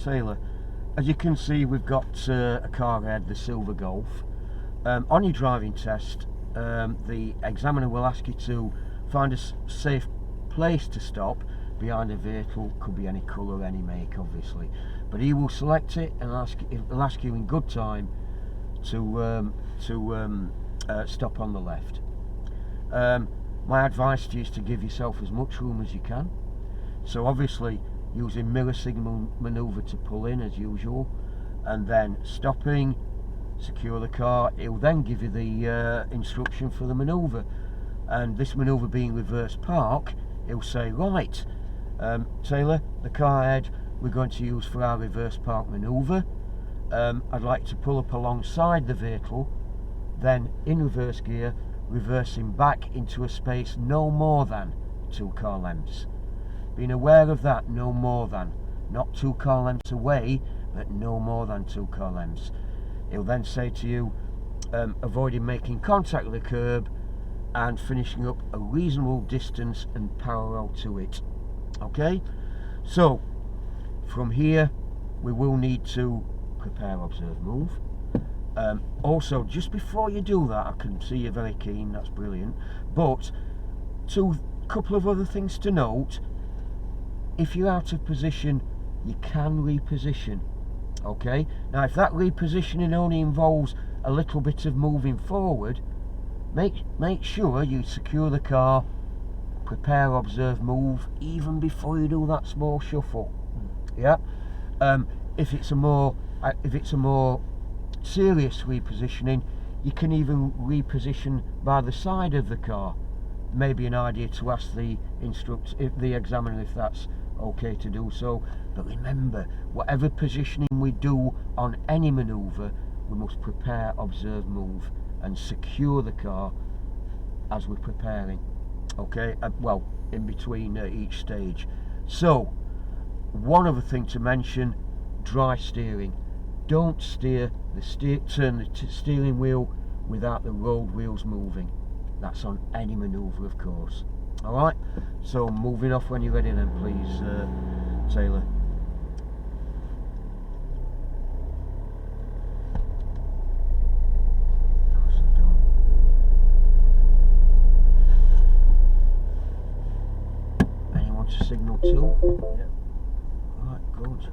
Taylor, as you can see, we've got a car ahead, the Silver Golf. On your driving test, the examiner will ask you to find a safe place to stop behind a vehicle. Could be any colour, any make, obviously, but he will select it and he'll ask you in good time to stop on the left. My advice to you is to give yourself as much room as you can. So obviously using mirror signal manoeuvre to pull in as usual, and then stopping, secure the car. He'll then give you the instruction for the manoeuvre, and this manoeuvre being reverse park, he'll say, right, Taylor, the car ahead we're going to use for our reverse park manoeuvre. I'd like to pull up alongside the vehicle, then in reverse gear, reversing back into a space no more than 2 car lengths. Being aware of that, no more than, not 2 car lengths away, but no more than 2 car lengths. He'll then say to you, avoiding making contact with the curb and finishing up a reasonable distance and parallel to it. Okay, so from here we will need to prepare, observe, move. Also, just before you do that, I can see you're very keen, that's brilliant, but couple of other things to note. If you're out of position, you can reposition. Okay, now if that repositioning only involves a little bit of moving forward, make sure you secure the car, prepare, observe, move, even before you do that small shuffle. Yeah. If it's a more serious repositioning, you can even reposition by the side of the car. Maybe an idea to ask the examiner if that's okay to do so. But remember, whatever positioning we do on any manoeuvre, we must prepare, observe, move, and secure the car as we're preparing. Okay, well, in between each stage. So, one other thing to mention: dry steering. Don't turn the steering wheel without the road wheels moving. That's on any manoeuvre, of course. Alright, so moving off when you're ready then, please, Taylor. Nicely done. Anyone to signal to? Yeah. Alright, good.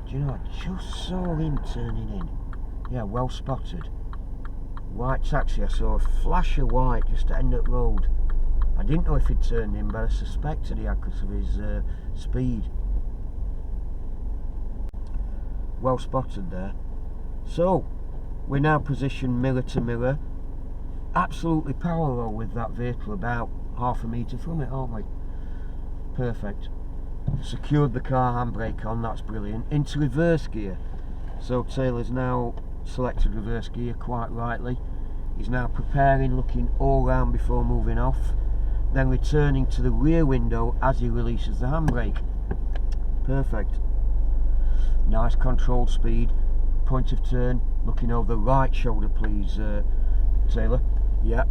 Do you know, I just saw him turning in. Yeah, well spotted. White taxi, I saw a flash of white just at end of the road. I didn't know if he'd turned in, but I suspected he had because of his speed. Well spotted there. So, we're now positioned mirror to mirror, absolutely parallel with that vehicle, about half a metre from it, aren't we? Perfect. Secured the car handbrake on, that's brilliant. Into reverse gear. So Taylor's now selected reverse gear quite rightly. He's now preparing, looking all round before moving off, then returning to the rear window as he releases the handbrake. Perfect. Nice controlled speed. Point of turn, looking over the right shoulder, please, Taylor. Yeah,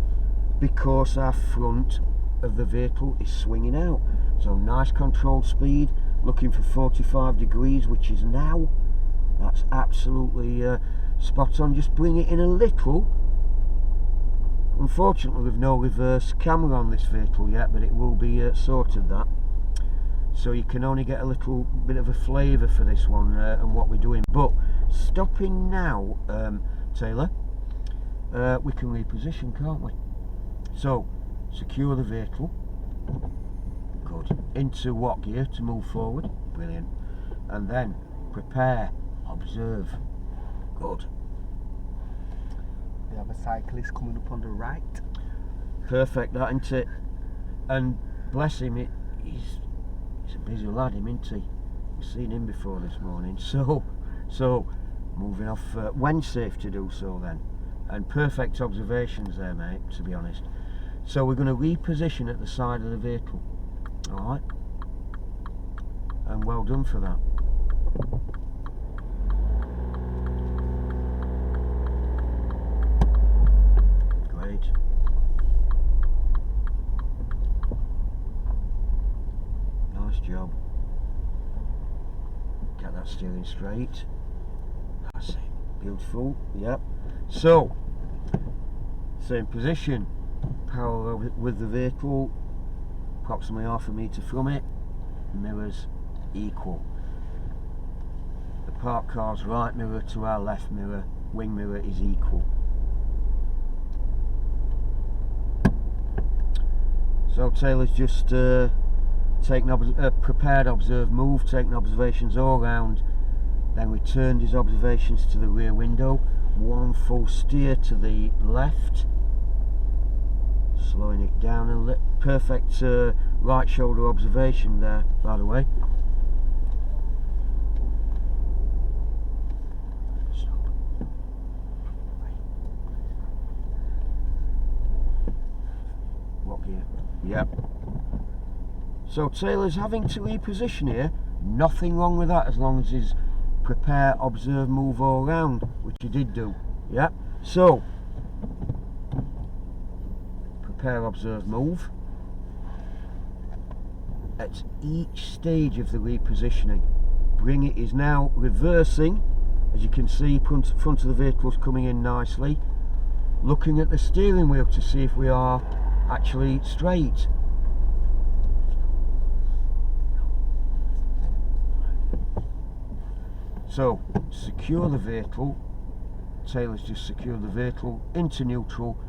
because our front of the vehicle is swinging out. So nice controlled speed, looking for 45 degrees, which is now. That's absolutely spot on. Just bring it in a little. Unfortunately, we've no reverse camera on this vehicle yet, but it will be sorted, that. So you can only get a little bit of a flavour for this one and what we're doing. But stopping now, Taylor, we can reposition, can't we? So secure the vehicle. Good. Into what gear to move forward? Brilliant. And then prepare, observe. Good. We have a cyclist coming up on the right. Perfect, that, isn't it? And bless him, he's a busy lad, isn't he? We've seen him before this morning. So moving off. When safe to do so then? And perfect observations there, mate, to be honest. So we're going to reposition at the side of the vehicle. Alright, and well done for that. Great. Nice job. that steering straight. That's it. Beautiful. Yep. So, same position. Parallel with the vehicle, approximately half a metre from it. Mirrors equal. The parked car's right mirror to our left mirror, wing mirror is equal. So Taylor's just prepared, observed, move, taking observations all round, then returned his observations to the rear window. One full steer to the left, slowing it down a little. Perfect right shoulder observation there, by the way. What gear? Yep. So Taylor's having to reposition here. Nothing wrong with that as long as he's prepare, observe, move all round, which he did do. Yep. So prepare, observe, move. At each stage of the repositioning, bring it is now reversing. As you can see, front of the vehicle is coming in nicely. Looking at the steering wheel to see if we are actually straight. So, secure the vehicle. Taylor's just secured the vehicle into neutral.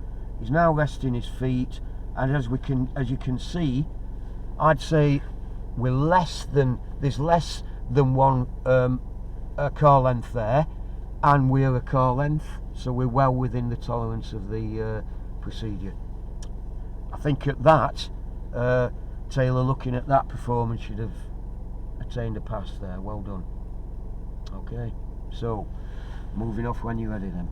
He's now resting his feet, and as you can see, I'd say there's less than one a car length there, and we're a car length, so we're well within the tolerance of the procedure. I think at that, Taylor, looking at that performance, should have attained a pass there. Well done. Okay, so moving off when you're ready then.